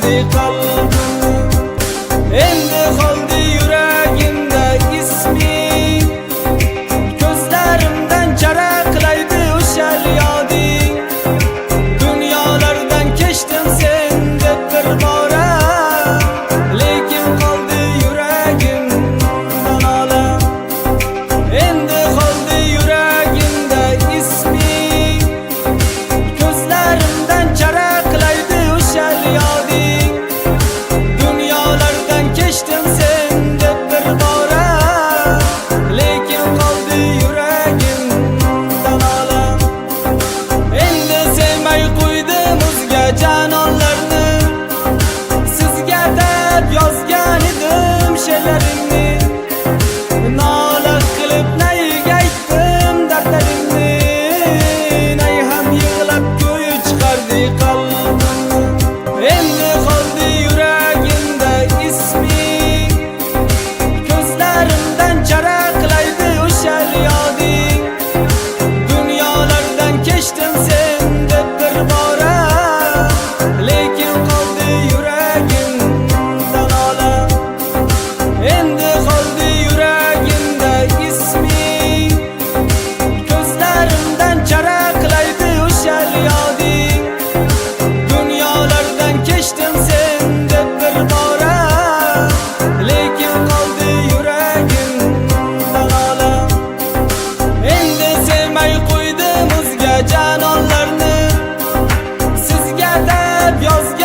chiqardi qalbim. Endi qoldi yuragimda isming, ko'zlarimdan charaqlaydi o'sha yoding. Dunyolardan kechdim sen deb bir bora, lekin qoldi yuragimdan olam. Endi qoldi yuragimda isming, ko'zlarimdan charaqlaydi o'sha yoding. Dunyolardan kechdim sen deb bir bora, lekin qoldi yuragimdan olam. Endi sevmay qo'ydim o'zga janonlarni, sizga deb yozgan edim she'rlarimni. Nola qilib nayga aytdim dardlarimni, nay ham yig'lab ko'yi chiqardi qalbim. Endi qoldi yuragimda isming, ko'zlarimdan charaqlaydi o'sha yoding. Dunyolardan kechdim sen deb bir bora, lekin qoldi yuragimdan olam. Endi qoldi yuragimda isming, ko'zlarimdan charaqlaydi o'sha yoding. Dunyolardan kechdim sen deb bir bora, lekin qoldi yuragimdan olam. Endi sevmay qo'ydim o'zga janonlarni, sizga deb yozgan